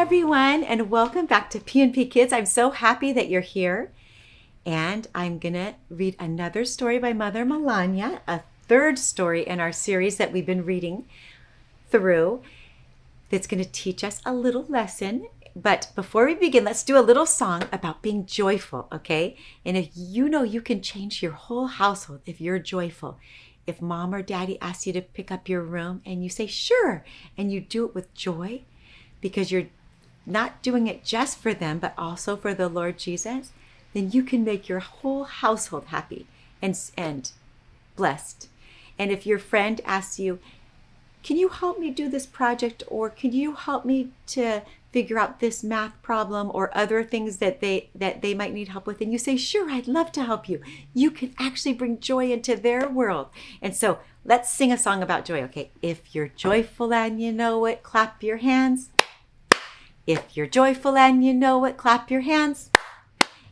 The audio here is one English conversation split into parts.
everyone, and welcome back to P&P Kids. I'm so happy that you're here. And I'm going to read another story by Mother Melania, a third story in our series that we've been reading through that's going to teach us a little lesson. But before we begin, let's do a little song about being joyful, okay? And if you know you can change your whole household if you're joyful. If mom or daddy asks you to pick up your room and you say, sure, and you do it with joy because you're not doing it just for them, but also for the Lord Jesus, then you can make your whole household happy and blessed. And if your friend asks you, can you help me do this project, or can you help me to figure out this math problem or other things that they might need help with, and you say, sure, I'd love to help you, you can actually bring joy into their world. And so let's sing a song about joy, okay? If you're joyful and you know it, clap your hands. If you're joyful and you know it, clap your hands.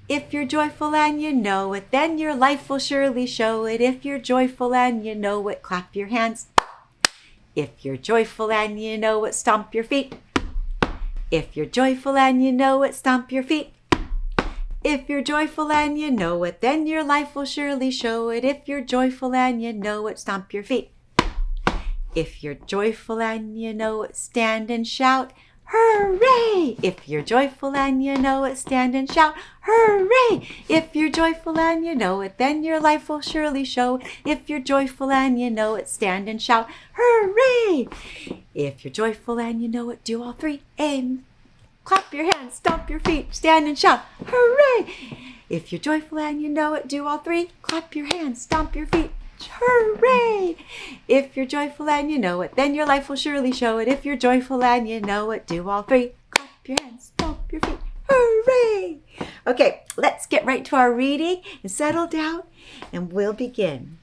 If you're joyful and you know it, then your life will surely show it. If you're joyful and you know it, clap your hands. If you're joyful and you know it, stomp your feet. If you're joyful and you know it, stomp your feet. If you're joyful and you know it, then your life will surely show it. If you're joyful and you know it, stomp your feet. If you're joyful and you know it, stand and shout, hooray! If you're joyful and you know it, stand and shout, hooray! If you're joyful and you know it, then your life will surely show it. If you're joyful and you know it, stand and shout, hooray! If you're joyful and you know it, do all three. Aim. Clap your hands, stomp your feet, stand and shout, hooray! If you're joyful and you know it, do all three. Clap your hands, stomp your feet, hooray! If you're joyful and you know it, then your life will surely show it. If you're joyful and you know it, do all three. Clap your hands, stomp your feet, hooray! Okay, let's get right to our reading and settle down, and we'll begin.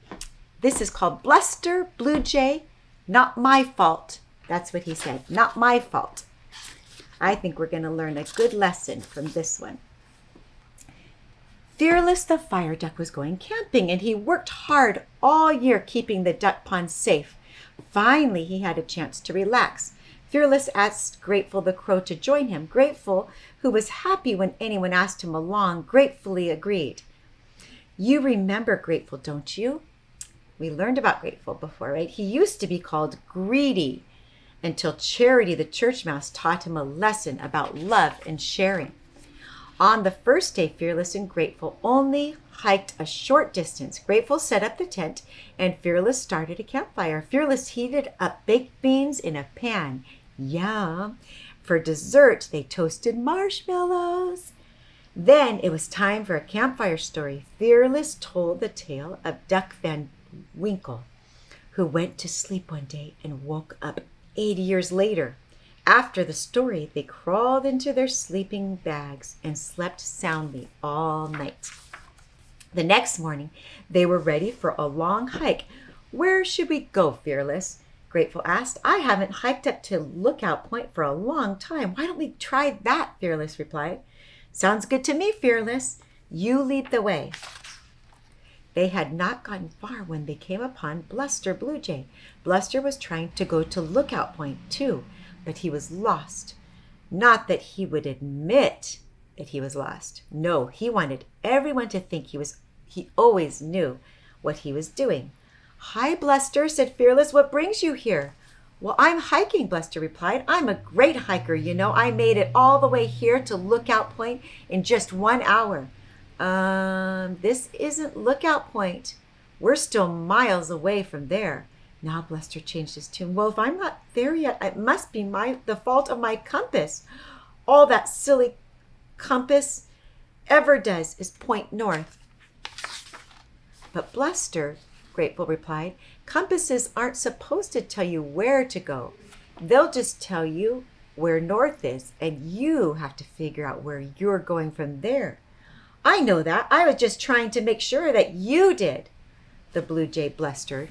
This is called Bluster Blue Jay, Not My Fault. That's what he said, not my fault. I think we're going to learn a good lesson from this one. Fearless the fire duck was going camping, and he worked hard all year keeping the duck pond safe. Finally, he had a chance to relax. Fearless asked Grateful the crow to join him. Grateful, who was happy when anyone asked him along, gratefully agreed. You remember Grateful, don't you? We learned about Grateful before, right? He used to be called Greedy until Charity the church mouse taught him a lesson about love and sharing. On the first day, Fearless and Grateful only hiked a short distance. Grateful set up the tent, and Fearless started a campfire. Fearless heated up baked beans in a pan. Yum! For dessert, they toasted marshmallows. Then it was time for a campfire story. Fearless told the tale of Duck Van Winkle, who went to sleep one day and woke up 80 years later. After the story, they crawled into their sleeping bags and slept soundly all night. The next morning, they were ready for a long hike. Where should we go, Fearless? Grateful asked. I haven't hiked up to Lookout Point for a long time. Why don't we try that? Fearless replied. Sounds good to me, Fearless. You lead the way. They had not gotten far when they came upon Bluster Blue Jay. Bluster was trying to go to Lookout Point too, but he was lost. Not that he would admit that he was lost. No, he wanted everyone to think he always knew what he was doing. Hi, Bluster, said Fearless. What brings you here? Well, I'm hiking, Bluster replied. I'm a great hiker, you know. I made it all the way here to Lookout Point in just 1 hour. This isn't Lookout Point. We're still miles away from there. Now Bluster changed his tune. Well, if I'm not there yet, it must be the fault of my compass. All that silly compass ever does is point north. But Bluster, Grateful replied, compasses aren't supposed to tell you where to go. They'll just tell you where north is, and you have to figure out where you're going from there. I know that. I was just trying to make sure that you did, the Blue Jay blustered.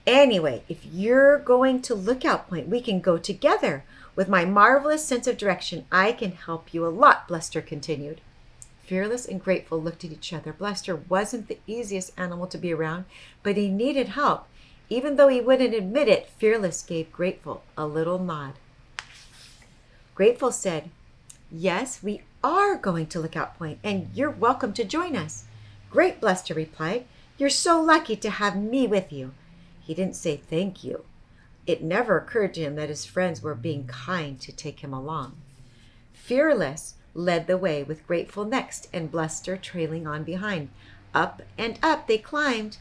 Anyway, if you're going to Lookout Point, we can go together. With my marvelous sense of direction, I can help you a lot, Bluster continued. Fearless and Grateful looked at each other. Bluster wasn't the easiest animal to be around, but he needed help. Even though he wouldn't admit it, Fearless gave Grateful a little nod. Grateful said, "Yes, we are going to Lookout Point, and you're welcome to join us." "Great," Bluster replied. "You're so lucky to have me with you." He didn't say thank you. It never occurred to him that his friends were being kind to take him along. Fearless led the way with Grateful next and Bluster trailing on behind. Up and up they climbed.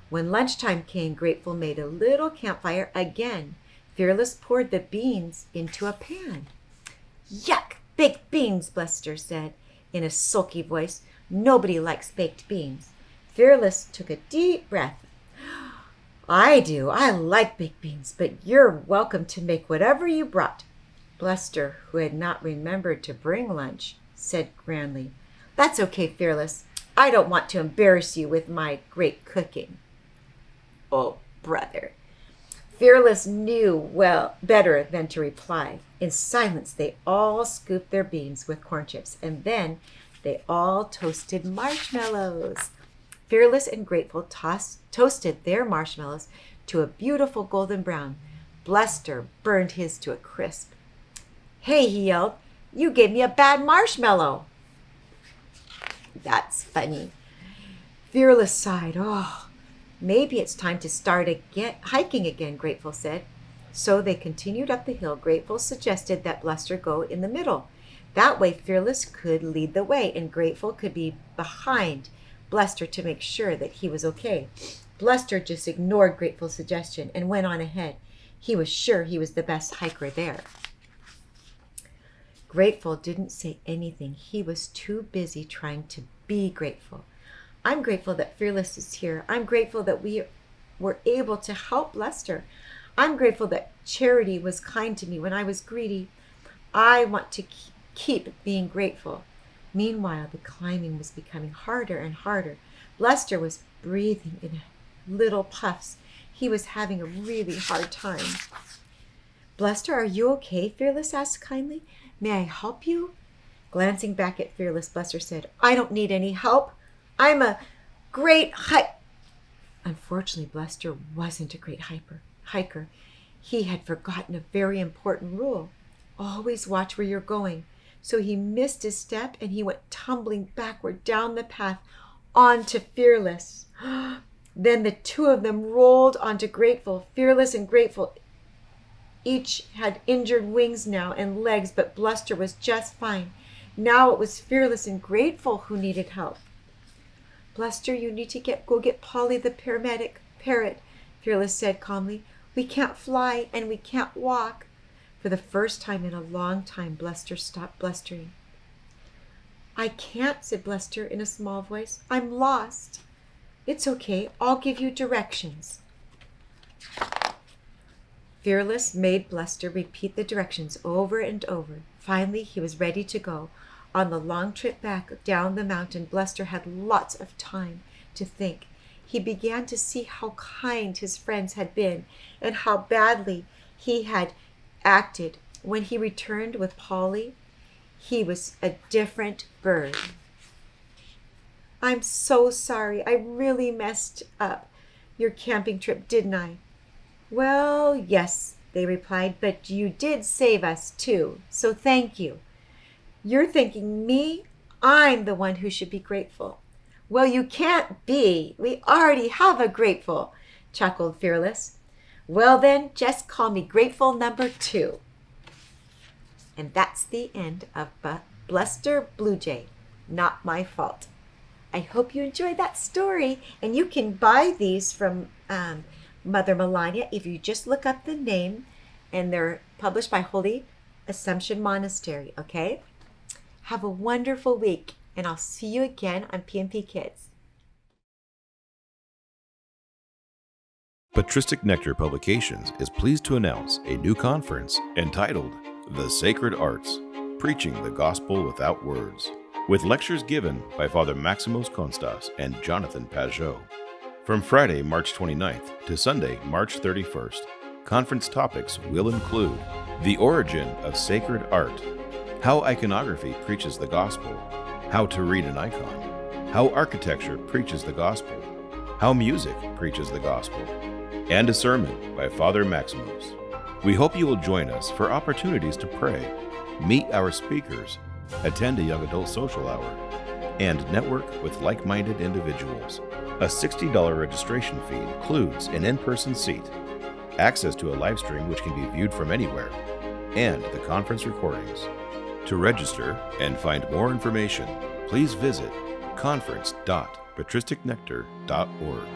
When lunchtime came, Grateful made a little campfire again. Fearless poured the beans into a pan. "Yuck! Baked beans," Bluster said in a sulky voice. "Nobody likes baked beans." Fearless took a deep breath. "I do. I like baked beans, but you're welcome to make whatever you brought." Bluster, who had not remembered to bring lunch, said grandly, "That's okay, Fearless. I don't want to embarrass you with my great cooking." "Oh, brother." Fearless knew well better than to reply. In silence, they all scooped their beans with corn chips, and then they all toasted marshmallows. Fearless and Grateful toasted their marshmallows to a beautiful golden brown. Bluster burned his to a crisp. "Hey," he yelled, "you gave me a bad marshmallow." "That's funny." Fearless sighed. "Oh, maybe it's time to start hiking again," Grateful said. So they continued up the hill. Grateful suggested that Bluster go in the middle. That way Fearless could lead the way and Grateful could be behind Bluster to make sure that he was okay. Bluster just ignored Grateful's suggestion and went on ahead. He was sure he was the best hiker there. Grateful didn't say anything. He was too busy trying to be grateful. "I'm grateful that Fearless is here. I'm grateful that we were able to help Bluster. I'm grateful that Charity was kind to me when I was greedy. I want to keep being grateful." Meanwhile, the climbing was becoming harder and harder. Bluster was breathing in little puffs. He was having a really hard time. "Bluster, are you okay?" Fearless asked kindly. "May I help you?" Glancing back at Fearless, Bluster said, "I don't need any help. I'm a great Unfortunately, Bluster wasn't a great hiker. He had forgotten a very important rule. Always watch where you're going. So he missed his step and he went tumbling backward down the path onto Fearless. Then the two of them rolled onto Grateful. Fearless and Grateful each had injured wings now and legs, but Bluster was just fine. Now it was Fearless and Grateful who needed help. "Bluster, you need to go get Polly the parrot," Fearless said calmly. "We can't fly and we can't walk." For the first time in a long time, Bluster stopped blustering. "I can't," said Bluster in a small voice. "I'm lost." "It's okay. I'll give you directions." Fearless made Bluster repeat the directions over and over. Finally, he was ready to go. On the long trip back down the mountain, Bluster had lots of time to think. He began to see how kind his friends had been and how badly he had acted. When he returned with Polly, he was a different bird. "I'm so sorry. I really messed up your camping trip, didn't I?" "Well, yes," they replied, "but you did save us too, so thank you." "You're thanking me? I'm the one who should be grateful." "Well, you can't be. We already have a Grateful," chuckled Fearless. "Well then, just call me Grateful number 2. And that's the end of Bluster Blue Jay. Not my fault. I hope you enjoyed that story. And you can buy these from Mother Melania if you just look up the name. And they're published by Holy Assumption Monastery, okay? Have a wonderful week. And I'll see you again on PNP Kids. Patristic Nectar Publications is pleased to announce a new conference entitled The Sacred Arts, Preaching the Gospel Without Words, with lectures given by Father Maximos Constas and Jonathan Pajot. From Friday, March 29th to Sunday, March 31st, conference topics will include the origin of sacred art, how iconography preaches the gospel, how to read an icon, how architecture preaches the gospel, how music preaches the gospel, and a sermon by Father Maximos. We hope you will join us for opportunities to pray, meet our speakers, attend a young adult social hour, and network with like-minded individuals. A $60 registration fee includes an in-person seat, access to a live stream which can be viewed from anywhere, and the conference recordings. To register and find more information, please visit conference.patristicnectar.org.